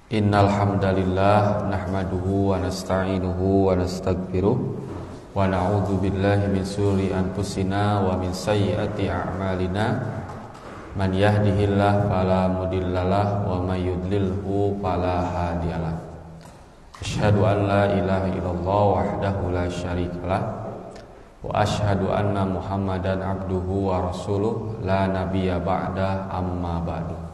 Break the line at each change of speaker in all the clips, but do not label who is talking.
Innal hamdalillah nahmaduhu wa nasta'inuhu wa nastaghfiruh wa na'udzu billahi min shururi anfusina wa min sayyiati a'malina man yahdihillahu fala mudhillalah wa may yudlilhu fala hadiyalah. Asyhadu an la ilaha illallah wahdahu la syarikalah wa asyhadu anna Muhammadan abduhu wa rasuluh la nabiyya ba'da amma ba'du.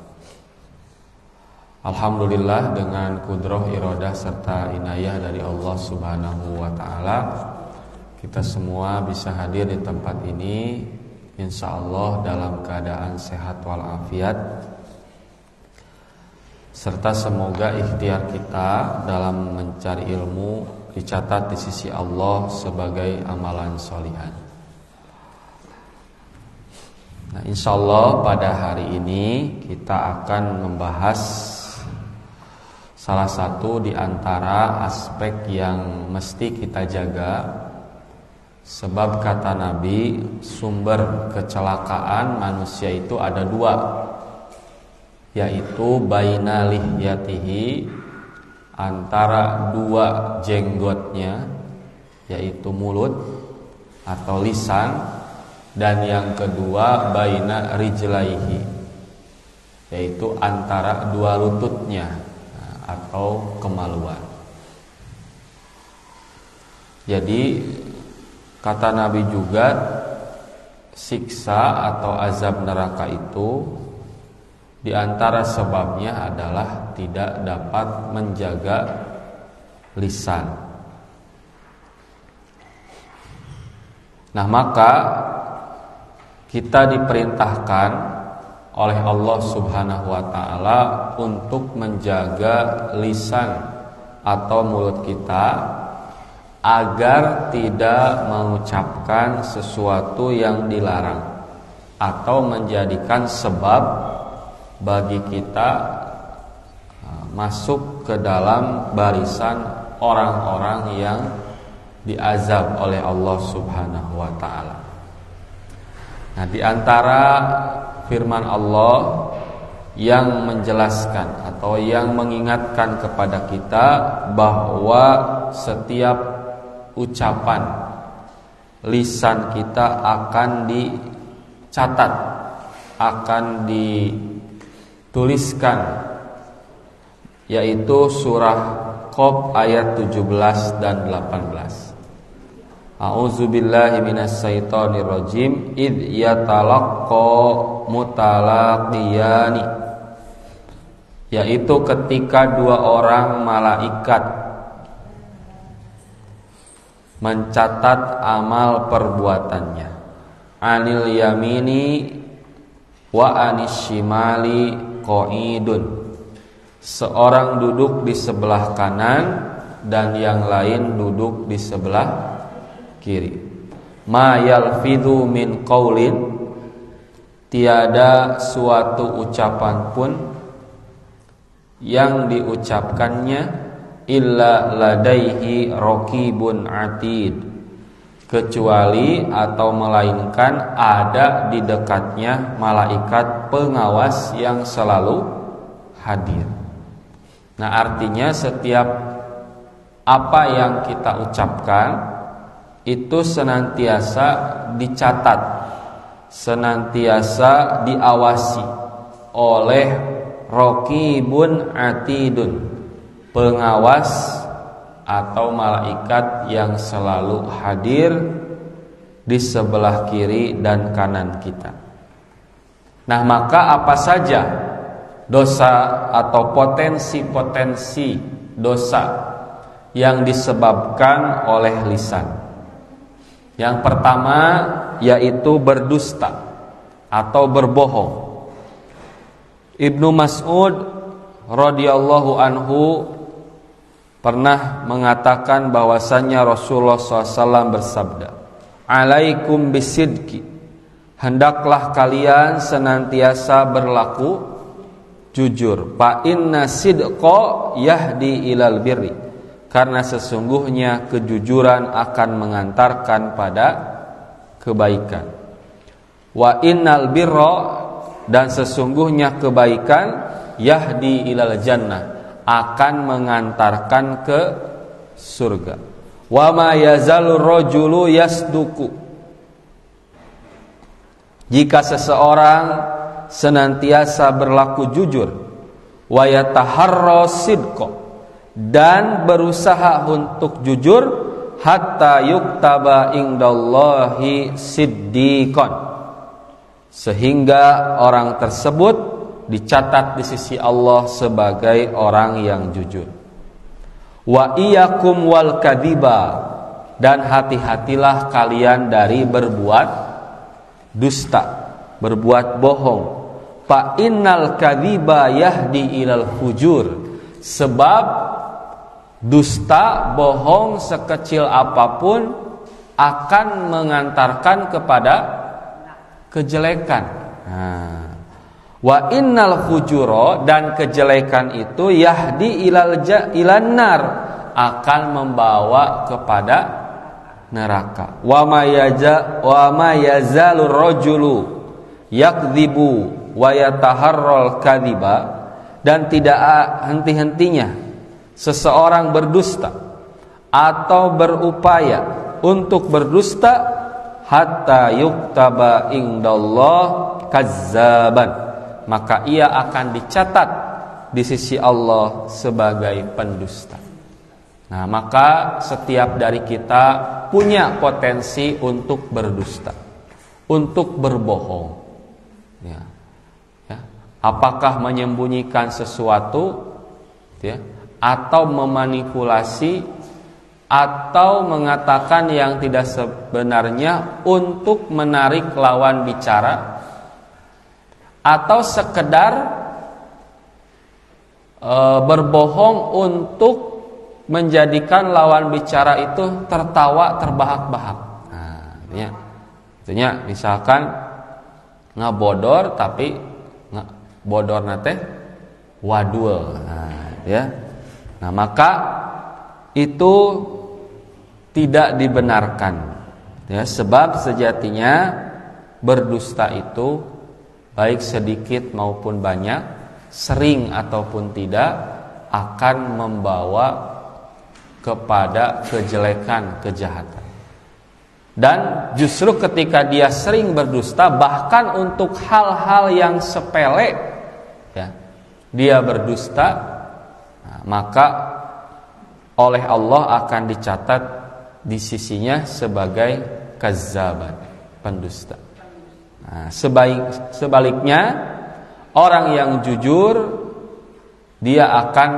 Alhamdulillah, dengan kudrah, iradah serta inayah dari Allah Subhanahu wa ta'ala, kita semua bisa hadir di tempat ini insyaallah dalam keadaan sehat walafiat, serta semoga ikhtiar kita dalam mencari ilmu dicatat di sisi Allah sebagai amalan sholihan. Nah, insyaallah pada hari ini kita akan membahas salah satu di antara aspek yang mesti kita jaga, sebab kata Nabi, sumber kecelakaan manusia itu ada dua, yaitu baina lihyatihi, antara dua jenggotnya, yaitu mulut atau lisan, dan yang kedua baina rijlaihi, yaitu antara dua lututnya atau kemaluan. Jadi kata Nabi juga, siksa atau azab neraka itu di antara sebabnya adalah tidak dapat menjaga lisan. Nah, maka kita diperintahkan oleh Allah Subhanahu wa ta'ala untuk menjaga lisan atau mulut kita agar tidak mengucapkan sesuatu yang dilarang atau menjadikan sebab bagi kita masuk ke dalam barisan orang-orang yang diazab oleh Allah Subhanahu wa ta'ala. Nah, di antara firman Allah yang menjelaskan atau yang mengingatkan kepada kita bahwa setiap ucapan lisan kita akan dicatat, akan dituliskan, yaitu surah Qaf ayat 17 dan 18. A'udzubillahi minasyaitonir rajim. Id yatalaqqa mutalaqiyani, yaitu ketika dua orang malaikat mencatat amal perbuatannya. Anil yamini wa anis shimali qa'idun, seorang duduk di sebelah kanan dan yang lain duduk di sebelah kiri. Ma yalfidhu min qaulin, tiada suatu ucapan pun yang diucapkannya illa ladaihi raqibun atid, kecuali atau melainkan ada di dekatnya malaikat pengawas yang selalu hadir. Nah, artinya setiap apa yang kita ucapkan itu senantiasa dicatat, senantiasa diawasi oleh raqibun atidun, pengawas atau malaikat yang selalu hadir di sebelah kiri dan kanan kita. Nah, maka apa saja dosa atau potensi-potensi dosa yang disebabkan oleh lisan? Yang pertama yaitu berdusta atau berbohong. Ibnu Mas'ud radhiyallahu anhu pernah mengatakan bahwasannya Rasulullah SAW bersabda, "Alaikum bisidqi, hendaklah kalian senantiasa berlaku jujur. Fa inna sidqa yahdi ilal birri, karena sesungguhnya kejujuran akan mengantarkan pada kebaikan. Wa innal birra, dan sesungguhnya kebaikan yahdi ilal jannah, akan mengantarkan ke surga. Wa ma yazalur rajulu yasduku. Jika seseorang senantiasa berlaku jujur, wa yataharra sidqa, dan berusaha untuk jujur, hatta yuktaba indallahi siddiqan, sehingga orang tersebut dicatat di sisi Allah sebagai orang yang jujur. Wa iyyakum wal kadhiba, dan hati-hatilah kalian dari berbuat dusta, berbuat bohong. Fa innal kadhiba yahdi ilal fujur, sebab dusta, bohong sekecil apapun akan mengantarkan kepada kejelekan. Wa innal fujuro, dan kejelekan itu yahdi ilan nar, akan membawa kepada neraka. Wa ma yazalur rajulu yakdzibu wa yataharral kadziba, dan tidak henti-hentinya seseorang berdusta atau berupaya untuk berdusta, hatta yuktaba indallah kazzaban, maka ia akan dicatat di sisi Allah sebagai pendusta. Nah, maka setiap dari kita punya potensi untuk berdusta, untuk berbohong. Ya. Apakah menyembunyikan sesuatu, ya, atau memanipulasi, atau mengatakan yang tidak sebenarnya untuk menarik lawan bicara, atau sekedar berbohong untuk menjadikan lawan bicara itu tertawa terbahak-bahak. Nah, artinya misalkan ngabodor tapi bodor nate wadul. Nah, maka itu tidak dibenarkan. Ya, sebab sejatinya berdusta itu baik sedikit maupun banyak, sering ataupun tidak, akan membawa kepada kejelekan, kejahatan. Dan justru ketika dia sering berdusta, bahkan untuk hal-hal yang sepele, ya, dia berdusta, nah, maka oleh Allah akan dicatat di sisinya sebagai kazzaban, pendusta. Nah, sebaliknya orang yang jujur, dia akan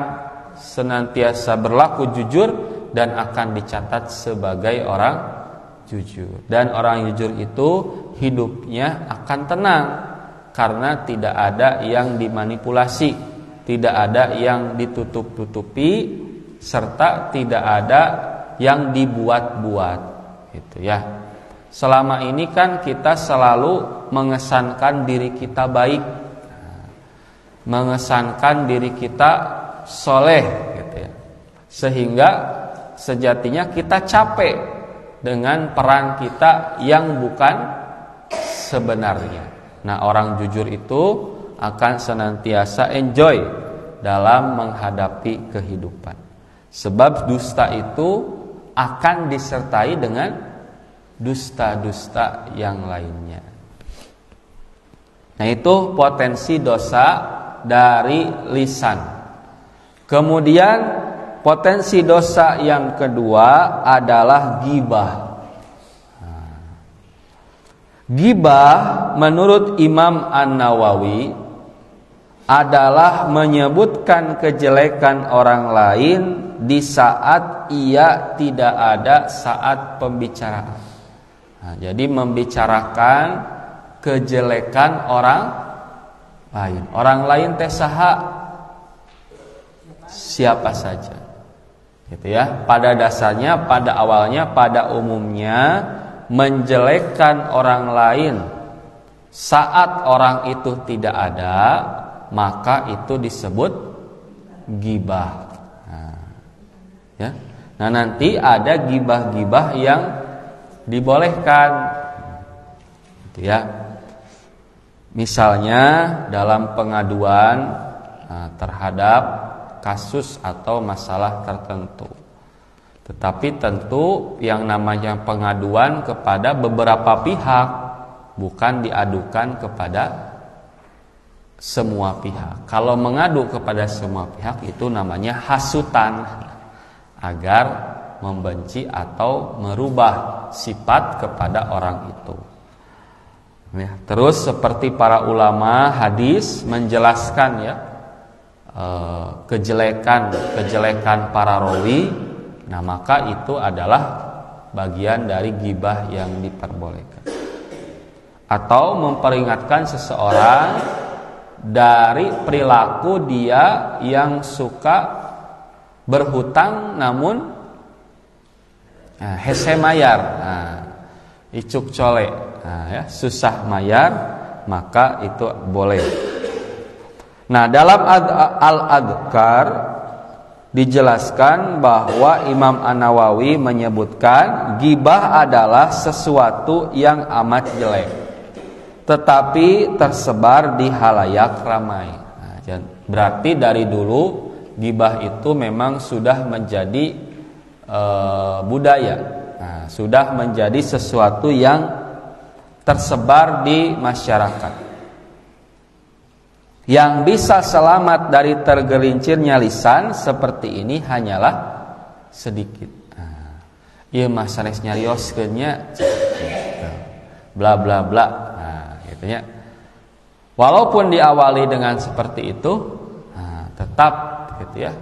senantiasa berlaku jujur dan akan dicatat sebagai orang jujur. Dan orang jujur itu hidupnya akan tenang karena tidak ada yang dimanipulasi, tidak ada yang ditutup-tutupi, serta tidak ada yang dibuat-buat, gitu ya. Selama ini kan kita selalu mengesankan diri kita baik, mengesankan diri kita soleh, gitu ya. Sehingga sejatinya kita capek dengan peran kita yang bukan sebenarnya. Nah, orang jujur itu akan senantiasa enjoy dalam menghadapi kehidupan. Sebab dusta itu akan disertai dengan dusta-dusta yang lainnya. Nah, itu potensi dosa dari lisan. Kemudian potensi dosa yang kedua adalah ghibah. Ghibah menurut Imam An-Nawawi adalah menyebutkan kejelekan orang lain di saat ia tidak ada saat pembicaraan. Nah, jadi membicarakan kejelekan orang lain. Orang lain teh saha, siapa saja, gitu ya. Pada dasarnya, pada awalnya, pada umumnya, menjelekkan orang lain saat orang itu tidak ada, maka itu disebut ghibah. Ya. Nah, nanti ada ghibah-ghibah yang dibolehkan, gitu ya. Misalnya dalam pengaduan terhadap kasus atau masalah tertentu. Tetapi tentu yang namanya pengaduan kepada beberapa pihak, bukan diadukan kepada semua pihak. Kalau mengadu kepada semua pihak itu namanya hasutan, agar membenci atau merubah sifat kepada orang itu. Ya, terus seperti para ulama hadis menjelaskan ya kejelekan para rawi, nah maka itu adalah bagian dari ghibah yang diperbolehkan. Atau memperingatkan seseorang dari perilaku dia yang suka berhutang namun hese mayar, icuk colek, ya, susah mayar, maka itu boleh. Nah, dalam Al-Adhkar dijelaskan bahwa Imam An-Nawawi menyebutkan ghibah adalah sesuatu yang amat jelek, tetapi tersebar di halayak ramai. Nah, berarti dari dulu ghibah itu memang sudah menjadi budaya, sudah menjadi sesuatu yang tersebar di masyarakat. Yang bisa selamat dari tergelincirnya lisan seperti ini hanyalah sedikit. Ieu mah sanes nyarioskeunnya bla bla bla. Gitu ya. Walaupun diawali dengan seperti itu, tetap gitu ya.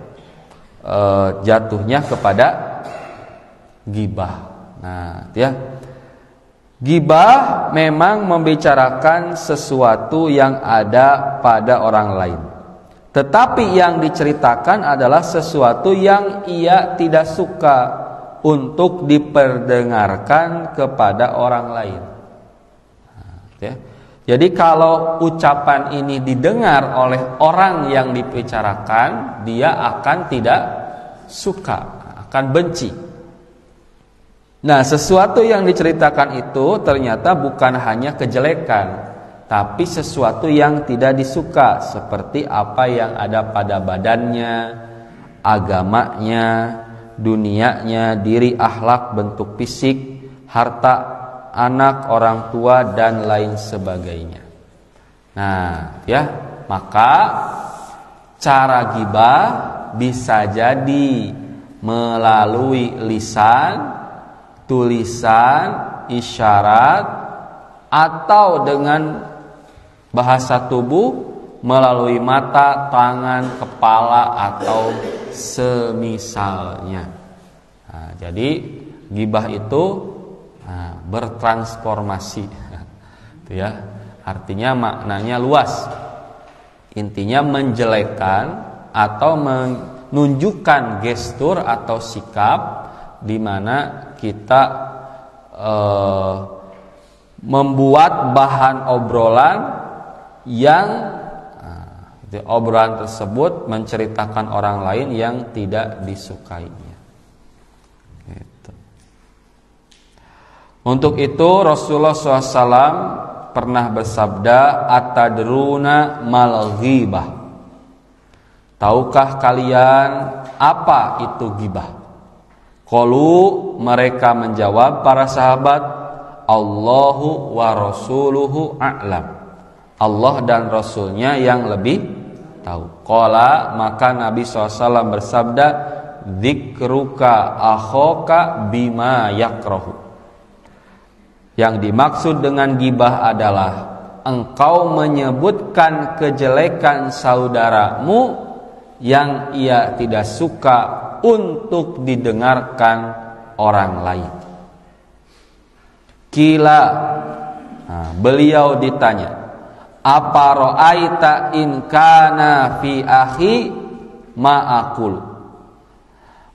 Jatuhnya kepada ghibah. Nah, ya. Ghibah memang membicarakan sesuatu yang ada pada orang lain. Tetapi yang diceritakan adalah sesuatu yang ia tidak suka untuk diperdengarkan kepada orang lain. Nah, ya. Jadi kalau ucapan ini didengar oleh orang yang dibicarakan, dia akan tidak suka, akan benci. Nah, sesuatu yang diceritakan itu ternyata bukan hanya kejelekan, tapi sesuatu yang tidak disuka, seperti apa yang ada pada badannya, agamanya, dunianya, diri, akhlak, bentuk fisik, harta, anak, orang tua, dan lain sebagainya. Nah, ya, maka cara ghibah bisa jadi melalui lisan, tulisan, isyarat, atau dengan bahasa tubuh melalui mata, tangan, kepala, atau semisalnya. Nah, jadi ghibah itu bertransformasi, itu ya, artinya maknanya luas. Intinya menjelekkan atau menunjukkan gestur atau sikap di mana kita membuat bahan obrolan yang obrolan tersebut menceritakan orang lain yang tidak disukainya. Gitu. Untuk itu Rasulullah SAW pernah bersabda, "Atadruna mal ghibah?" Tahukah kalian apa itu ghibah? Qalu, mereka menjawab para sahabat, Allahu wa rasuluhu a'lam. Allah dan Rasulnya yang lebih tahu. Qala, maka Nabi SAW bersabda, dzikruka akhaka bima yakrahu. Yang dimaksud dengan ghibah adalah engkau menyebutkan kejelekan saudaramu yang ia tidak suka untuk didengarkan orang lain. Kila, beliau ditanya, apa ra'aita in kana fi akhi ma'akul?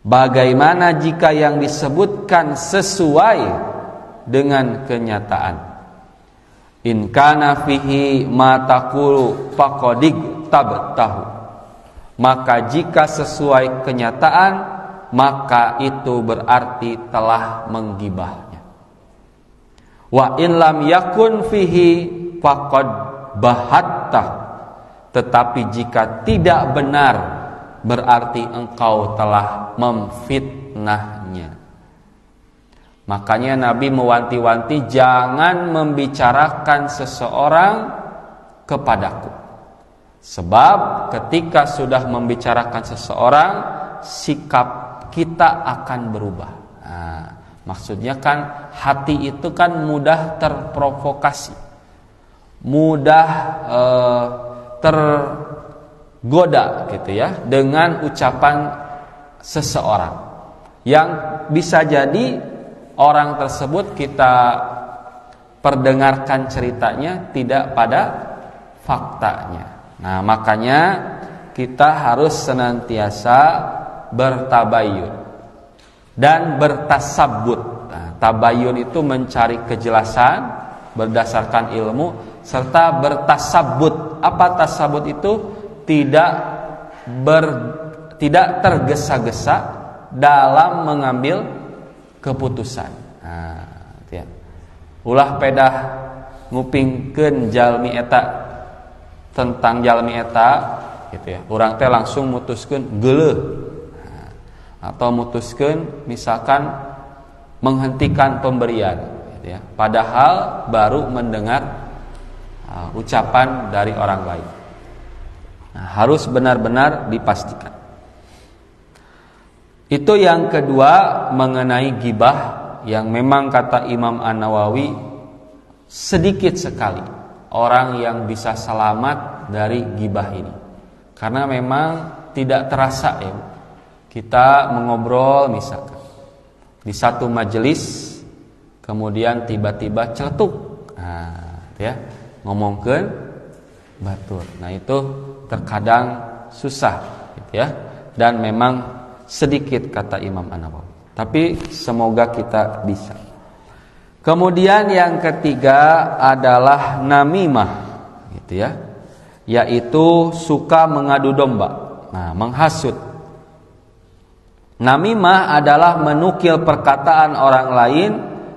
Bagaimana jika yang disebutkan sesuai dengan kenyataan? In kana fihi ma taqulu faqadig tabtahu. Maka jika sesuai kenyataan, maka itu berarti telah menggibahnya. Wa in lam yakun fihi faqad bahatta. Tetapi jika tidak benar berarti engkau telah memfitnahnya. Makanya Nabi mewanti-wanti, jangan membicarakan seseorang kepadaku. Sebab ketika sudah membicarakan seseorang, sikap kita akan berubah. Nah, maksudnya kan hati itu kan mudah terprovokasi, mudah tergoda gitu ya, dengan ucapan seseorang yang bisa jadi orang tersebut kita perdengarkan ceritanya tidak pada faktanya. Nah, makanya kita harus senantiasa bertabayun dan bertasabbut. Nah, tabayun itu mencari kejelasan berdasarkan ilmu, serta bertasabbut. Apa tasabbut itu? Tidak tergesa-gesa dalam mengambil keputusan. Nah, ya. Ulah pedah ngupingkeun jalmi eta tentang jalmi eta gitu ya. Urang teh langsung mutuskeun geuleuh. Nah, atau mutuskeun misalkan menghentikan pemberian gitu ya. Padahal baru mendengar ucapan dari orang lain. Nah, harus benar-benar dipastikan. Itu yang kedua mengenai gibah, yang memang kata Imam An-Nawawi sedikit sekali orang yang bisa selamat dari gibah ini. Karena memang tidak terasa ya, kita mengobrol misalkan di satu majelis, kemudian tiba-tiba celetuk, nah, ya, ngomongkeun batur. Nah, itu terkadang susah gitu ya, dan memang sedikit kata Imam An-Nawawi. Tapi semoga kita bisa. Kemudian yang ketiga adalah namimah gitu ya, yaitu suka mengadu domba. Nah, menghasut. Namimah adalah menukil perkataan orang lain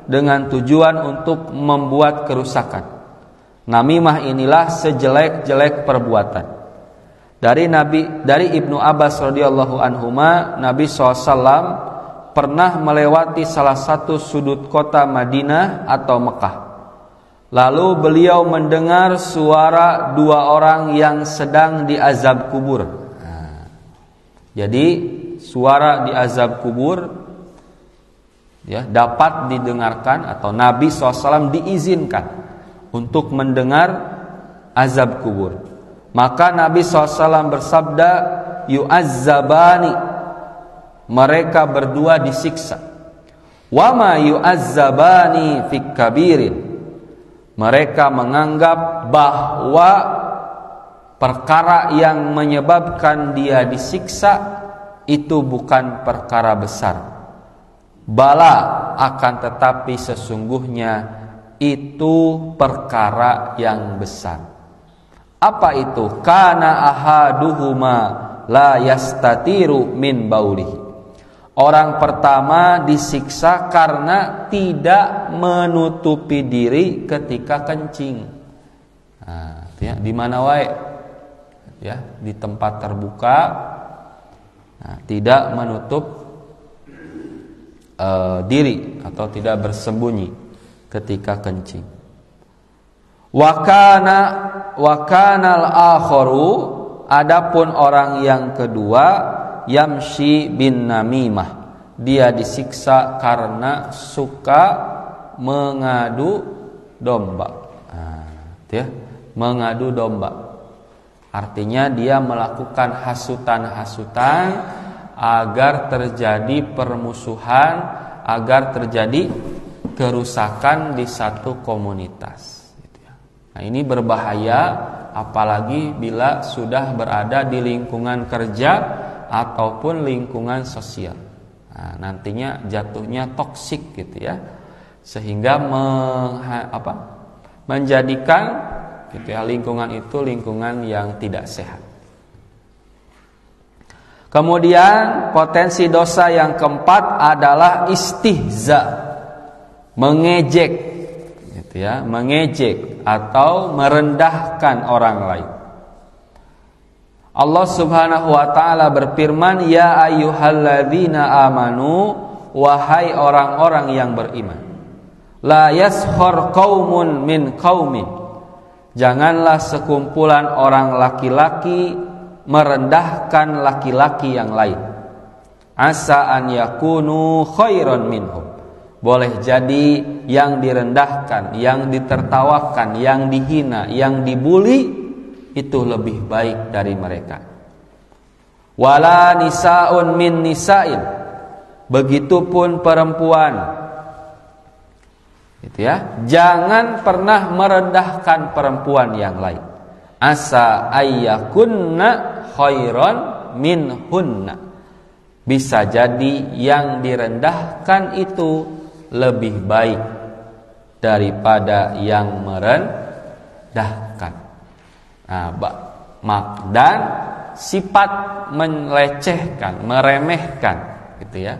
dengan tujuan untuk membuat kerusakan. Namimah inilah sejelek-jelek perbuatan. Dari Ibnu Abbas radhiyallahu anhuma, Nabi SAW pernah melewati salah satu sudut kota Madinah atau Mekah. Lalu beliau mendengar suara dua orang yang sedang diazab kubur. Nah, jadi suara diazab kubur ya dapat didengarkan, atau Nabi SAW diizinkan untuk mendengar azab kubur. Maka Nabi SAW bersabda, yu'azzabani, mereka berdua disiksa. Wa ma yu'azzabani fi kabirin, mereka menganggap bahwa perkara yang menyebabkan dia disiksa itu bukan perkara besar. Bala, akan tetapi sesungguhnya itu perkara yang besar. Apa itu? Kana ahaduhuma la yastatiru min baulihi. Orang pertama disiksa karena tidak menutupi diri ketika kencing. Nah, ya, di mana wae? Ya, di tempat terbuka. Nah, tidak menutup diri atau tidak bersembunyi ketika kencing. Wa kanal akharu, adapun orang yang kedua, yamshi bin namimah, dia disiksa karena suka mengadu domba. Nah, ya, mengadu domba. Artinya dia melakukan hasutan-hasutan agar terjadi permusuhan, agar terjadi kerusakan di satu komunitas. Nah, ini berbahaya apalagi bila sudah berada di lingkungan kerja ataupun lingkungan sosial. Nah, nantinya jatuhnya toksik gitu ya, sehingga menjadikan gitu ya, lingkungan itu lingkungan yang tidak sehat. Kemudian potensi dosa yang keempat adalah istihza, mengejek gitu ya, mengejek atau merendahkan orang lain. Allah Subhanahu wa taala berfirman, "Ya ayyuhalladzina amanu, wahai orang-orang yang beriman. La yaskhar qaumun min qaumin." Janganlah sekumpulan orang laki-laki merendahkan laki-laki yang lain. Asa an yakunu khairan minhum. Boleh jadi yang direndahkan, yang ditertawakan, yang dihina, yang dibuli itu lebih baik dari mereka. Wala nisaun min nisain. Begitupun perempuan. Gitu ya. Jangan pernah merendahkan perempuan yang lain. Asa ayyakunna khairan minhunna. Bisa jadi yang direndahkan itu lebih baik daripada yang merendahkan. Dan sifat melecehkan, meremehkan, gitu ya,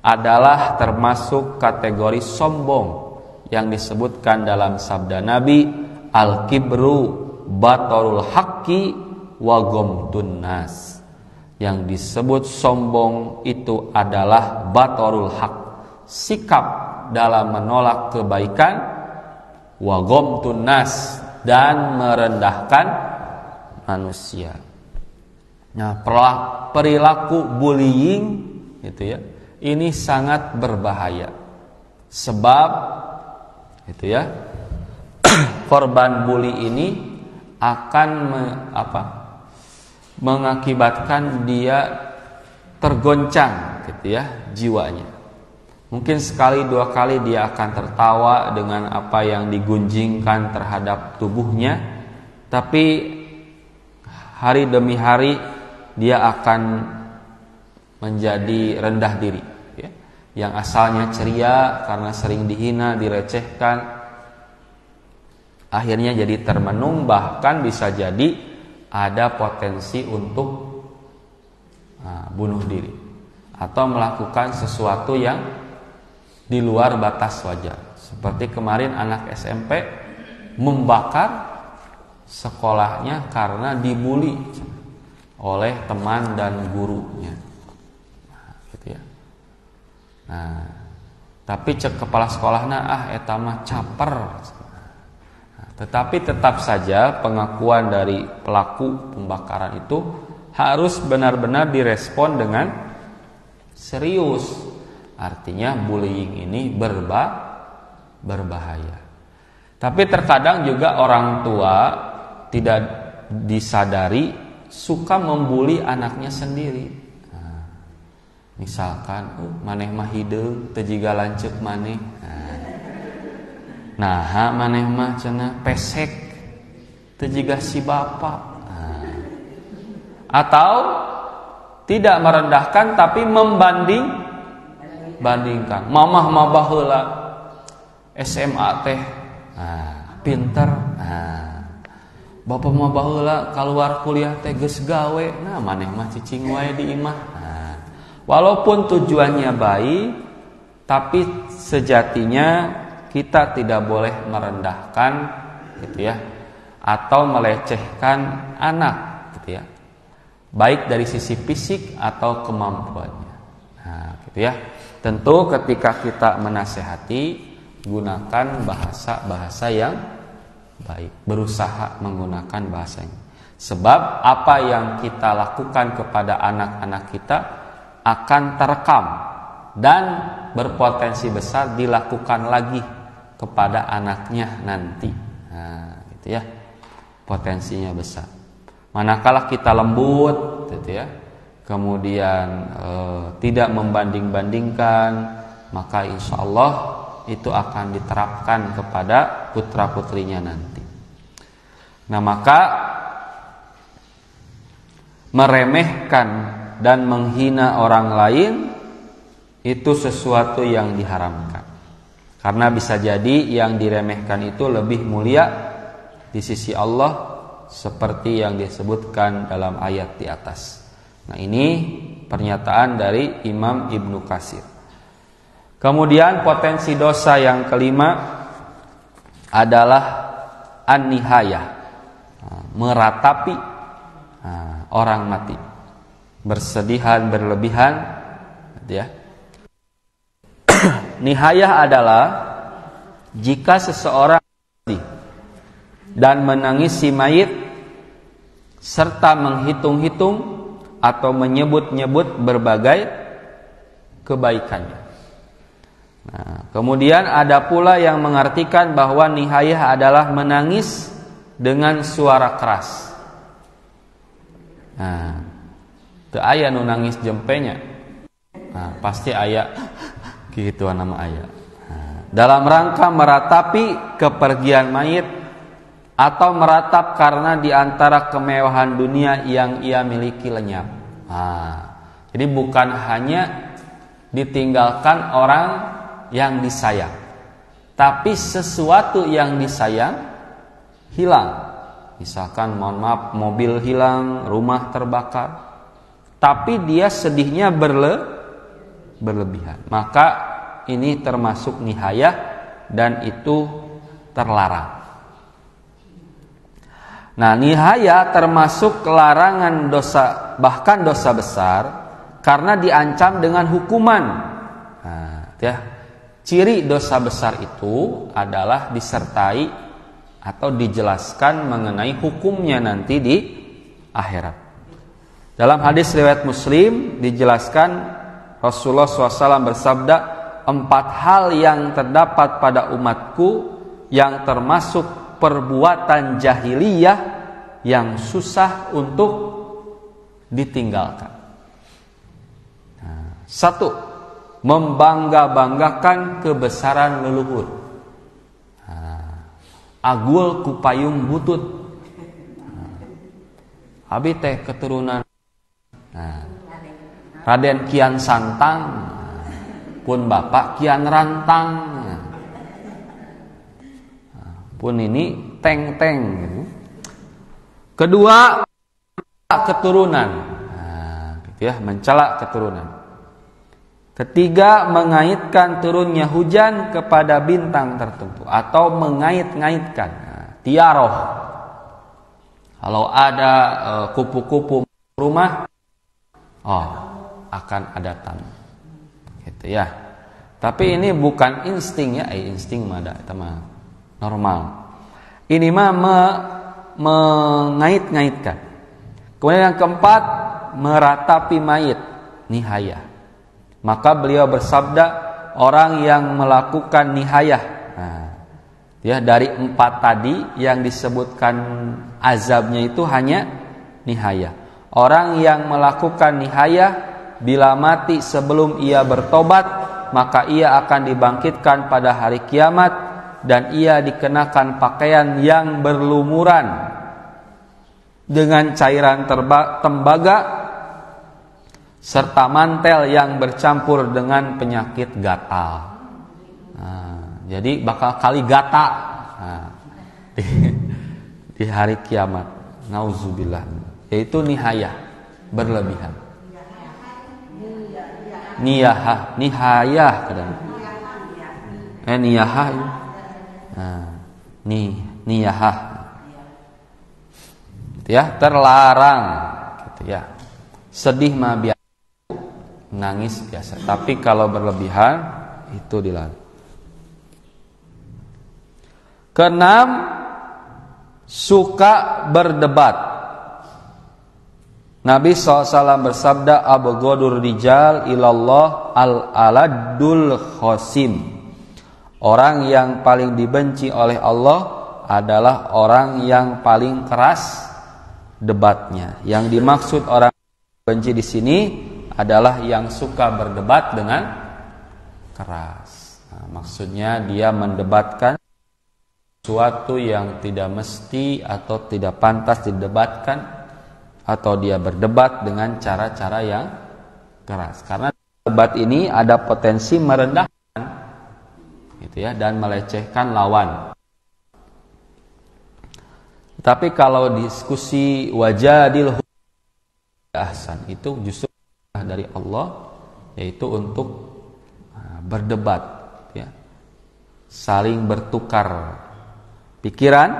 adalah termasuk kategori sombong yang disebutkan dalam sabda Nabi, al-kibru batorul haqqi wa ghamdun nas. Yang disebut sombong itu adalah batorul haq, sikap dalam menolak kebaikan, wa ghamdun nas, dan merendahkan manusia. Nah, perilaku bullying gitu ya, ini sangat berbahaya. Sebab itu ya, korban bully ini akan mengakibatkan dia tergoncang gitu ya jiwanya. Mungkin sekali dua kali dia akan tertawa dengan apa yang digunjingkan terhadap tubuhnya, tapi hari demi hari dia akan menjadi rendah diri ya. Yang asalnya ceria karena sering dihina, direcehkan, akhirnya jadi termenung, bahkan bisa jadi ada potensi untuk bunuh diri atau melakukan sesuatu yang di luar batas wajar. Seperti kemarin anak SMP membakar sekolahnya karena dibully oleh teman dan gurunya. Gitu ya. Nah, tapi cek kepala sekolahnya eta mah caper. Tetapi tetap saja pengakuan dari pelaku pembakaran itu harus benar-benar direspon dengan serius. Artinya bullying ini berbahaya. Tapi terkadang juga orang tua tidak disadari suka membuli anaknya sendiri. Misalkan, maneh mah hideung teu jiga lanceuk maneh. Nah, maneh mah cenah pesek teu jiga si bapa. Atau tidak merendahkan tapi bandingkan. Mamah mah baheula SMA teh pinter. Bapak mah baheula keluar kuliah teh geus gawe. Nah, maneh mah cicing wae di imah. Walaupun tujuannya baik, tapi sejatinya kita tidak boleh merendahkan gitu ya, atau melecehkan anak gitu ya. Baik dari sisi fisik atau kemampuannya. Nah, gitu ya. Tentu ketika kita menasehati, gunakan bahasa yang baik, berusaha menggunakan bahasa yang. Sebab apa yang kita lakukan kepada anak-anak kita akan terekam dan berpotensi besar dilakukan lagi kepada anaknya nanti. Nah, gitu ya. Potensinya besar. Manakala kita lembut, gitu ya, kemudian tidak membanding-bandingkan, maka insya Allah itu akan diterapkan kepada putra-putrinya nanti. Nah, maka meremehkan dan menghina orang lain itu sesuatu yang diharamkan. Karena bisa jadi yang diremehkan itu lebih mulia di sisi Allah seperti yang disebutkan dalam ayat di atas. Nah, ini pernyataan dari Imam Ibnu Katsir. Kemudian potensi dosa yang kelima adalah an-nihayah, meratapi orang mati. Bersedihan berlebihan, ya. Nihayah adalah jika seseorang sedih dan menangisi mayit serta menghitung-hitung atau menyebut-nyebut berbagai kebaikannya. Nah, kemudian ada pula yang mengartikan bahwa nihayah adalah menangis dengan suara keras. Nah, teu aya nu nangis jempenya. Nah, pasti aya gitu nama aya. Nah, dalam rangka meratapi kepergian mayit atau meratap karena diantara kemewahan dunia yang ia miliki lenyap. Nah, jadi bukan hanya ditinggalkan orang yang disayang, tapi sesuatu yang disayang hilang. Misalkan mohon maaf mobil hilang, rumah terbakar, tapi dia sedihnya berlebihan. Maka ini termasuk nihayah dan itu terlarang. Nah, nihaya termasuk larangan dosa, bahkan dosa besar, karena diancam dengan hukuman. Nah, ya, ciri dosa besar itu adalah disertai atau dijelaskan mengenai hukumnya nanti di akhirat. Dalam hadis riwayat Muslim dijelaskan Rasulullah SAW bersabda, 4 hal yang terdapat pada umatku yang termasuk perbuatan jahiliyah yang susah untuk ditinggalkan. Nah, 1, membangga-banggakan kebesaran leluhur. Nah, agul ku payung butut. Nah, abi teh keturunan Raden Kian Santang, pun bapak Kian Rantang. Pun ini teng-teng gitu. Kedua, keturunan. Nah, gitu ya, mencela keturunan. Ketiga, mengaitkan turunnya hujan kepada bintang tertentu atau mengait-ngaitkan. Nah, tiaroh. Kalau ada kupu-kupu rumah, akan ada tamu. Gitu ya. Tapi ini bukan insting ya, insting mah ada teman. Normal. Ini mah mengait-ngaitkan. Kemudian yang keempat, meratapi mayit, nihayah. Maka beliau bersabda, orang yang melakukan nihayah. Nah, ya, dari 4 tadi yang disebutkan azabnya itu hanya nihayah. Orang yang melakukan nihayah bila mati sebelum ia bertobat, maka ia akan dibangkitkan pada hari kiamat dan ia dikenakan pakaian yang berlumuran dengan cairan tembaga serta mantel yang bercampur dengan penyakit gatal. Nah, jadi bakal kali gata di hari kiamat. Nauzubillah. Yaitu nihayah, berlebihan. Niyahah, nihayah kadang. Niyahah. Nah, niyahah. Gitu ya, terlarang gitu ya. Sedih mah biasa, nangis biasa, tapi kalau berlebihan itu dilarang. Keenam, suka berdebat. Nabi SAW bersabda, abghadur rijal ilallah al-aladul khosim. Orang yang paling dibenci oleh Allah adalah orang yang paling keras debatnya. Yang dimaksud orang benci di sini adalah yang suka berdebat dengan keras. Nah, maksudnya dia mendebatkan sesuatu yang tidak mesti atau tidak pantas didebatkan, atau dia berdebat dengan cara-cara yang keras. Karena debat ini ada potensi merendahkan, gitu ya, dan melecehkan lawan. Tapi kalau diskusi wajadil ahsan itu justru dari Allah, yaitu untuk berdebat, ya, saling bertukar pikiran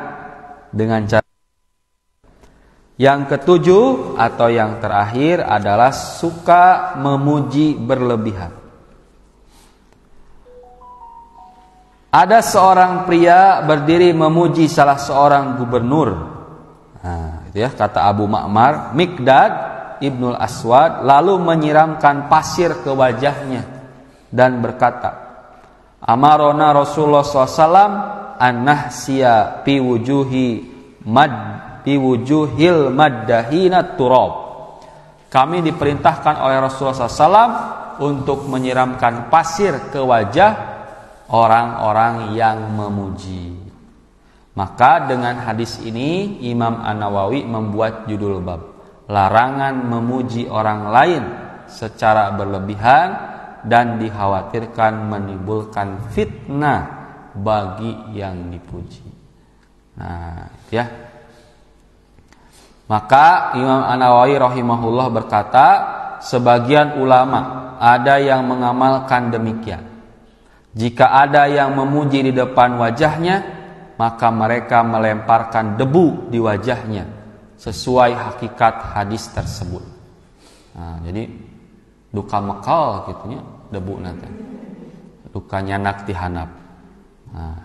dengan cara. Yang ketujuh atau yang terakhir adalah suka memuji berlebihan. Ada seorang pria berdiri memuji salah seorang gubernur. Nah, itu ya, kata Abu Ma'mar, Miqdad Ibnul Aswad lalu menyiramkan pasir ke wajahnya dan berkata, Amarona Rasulullah SAW an-nahsiya fi wujuhil maddahina turab. Kami diperintahkan oleh Rasulullah SAW untuk menyiramkan pasir ke wajah orang-orang yang memuji. Maka dengan hadis ini Imam An-Nawawi membuat judul bab, larangan memuji orang lain secara berlebihan dan dikhawatirkan menimbulkan fitnah bagi yang dipuji. Nah, itu ya. Maka Imam An-Nawawi rahimahullah berkata, sebagian ulama ada yang mengamalkan demikian. Jika ada yang memuji di depan wajahnya, maka mereka melemparkan debu di wajahnya sesuai hakikat hadis tersebut. Nah, jadi duka mekal gitunya debu nanti. Duka nyanak dihanap. Nah,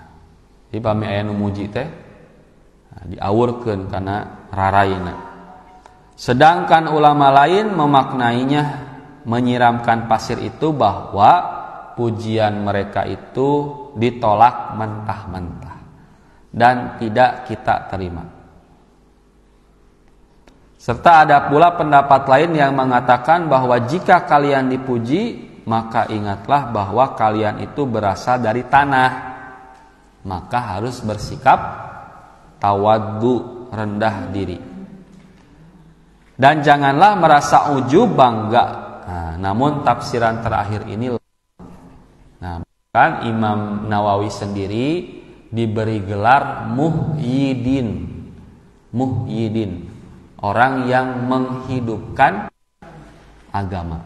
jadi pami aya nu muji teh diawurkeun kana raraina. Sedangkan ulama lain memaknainya menyiramkan pasir itu bahwa pujian mereka itu ditolak mentah-mentah dan tidak kita terima. Serta ada pula pendapat lain yang mengatakan bahwa jika kalian dipuji, maka ingatlah bahwa kalian itu berasal dari tanah, maka harus bersikap tawadhu, rendah diri. Dan janganlah merasa ujub, bangga. Nah, namun tafsiran terakhir ini, nah, kan Imam Nawawi sendiri diberi gelar muhyidin, orang yang menghidupkan agama.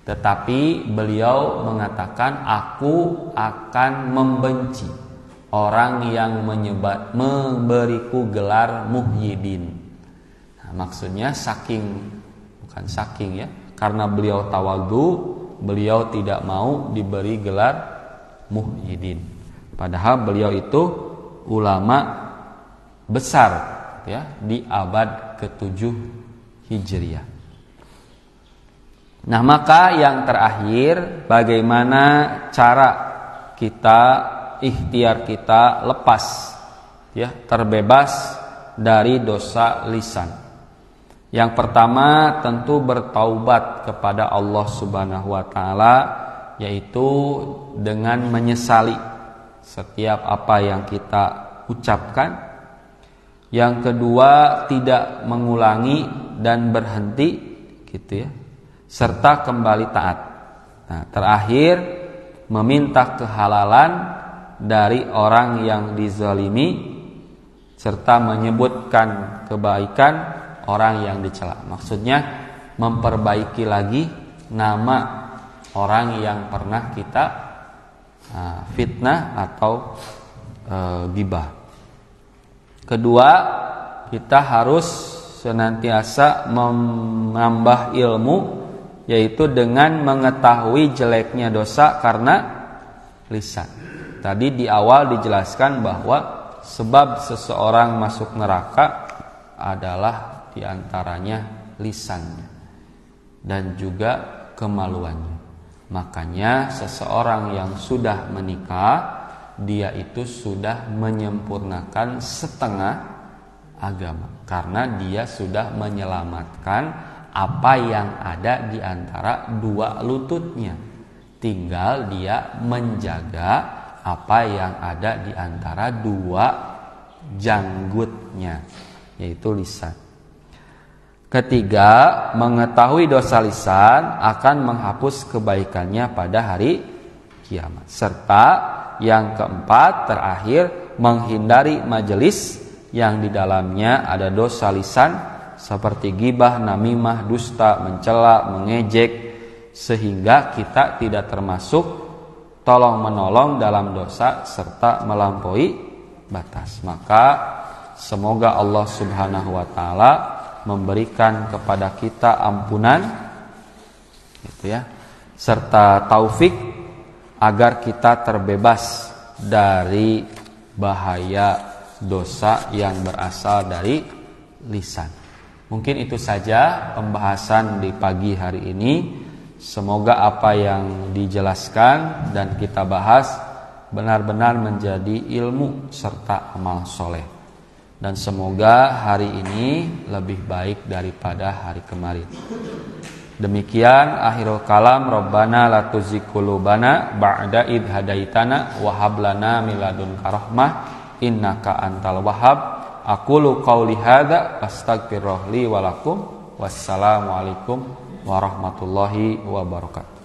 Tetapi beliau mengatakan, aku akan membenci orang yang memberiku gelar muhyidin. Nah, maksudnya bukan saking ya, karena beliau tawadhu, beliau tidak mau diberi gelar muhyidin. Padahal beliau itu ulama besar ya di abad ke-7 Hijriah. Nah, maka yang terakhir, bagaimana cara kita, ikhtiar kita lepas ya, terbebas dari dosa lisan. Yang pertama tentu bertaubat kepada Allah Subhanahu wa taala, yaitu dengan menyesali setiap apa yang kita ucapkan. Yang kedua, tidak mengulangi dan berhenti gitu ya, serta kembali taat. Nah, terakhir, meminta kehalalan dari orang yang dizalimi serta menyebutkan kebaikan orang yang dicela. Maksudnya memperbaiki lagi nama orang yang pernah kita fitnah atau gibah. Kedua, kita harus senantiasa menambah ilmu, yaitu dengan mengetahui jeleknya dosa karena lisan. Tadi di awal dijelaskan bahwa sebab seseorang masuk neraka adalah diantaranya lisannya dan juga kemaluannya. Makanya seseorang yang sudah menikah, dia itu sudah menyempurnakan setengah agama, karena dia sudah menyelamatkan apa yang ada di antara dua lututnya. Tinggal dia menjaga apa yang ada di antara dua janggutnya, yaitu lisan. Ketiga, mengetahui dosa lisan akan menghapus kebaikannya pada hari kiamat. Serta yang keempat, terakhir, menghindari majelis yang di dalamnya ada dosa lisan seperti ghibah, namimah, dusta, mencela, mengejek, sehingga kita tidak termasuk tolong-menolong dalam dosa serta melampaui batas. Maka semoga Allah Subhanahu wa taala memberikan kepada kita ampunan, gitu ya, serta taufik agar kita terbebas dari bahaya dosa yang berasal dari lisan. Mungkin itu saja pembahasan di pagi hari ini. Semoga apa yang dijelaskan dan kita bahas benar-benar menjadi ilmu serta amal soleh. Dan semoga hari ini lebih baik daripada hari kemarin. Demikian akhirul kalam. Rabbana la tuzigh qulubana ba'da idh hadaitana wa hab lana min ladunka rahmah innaka antal wahhab. Aqulu qauli hadza astaghfirullah li wa lakum. Wassalamu alaikum warahmatullahi wabarakatuh.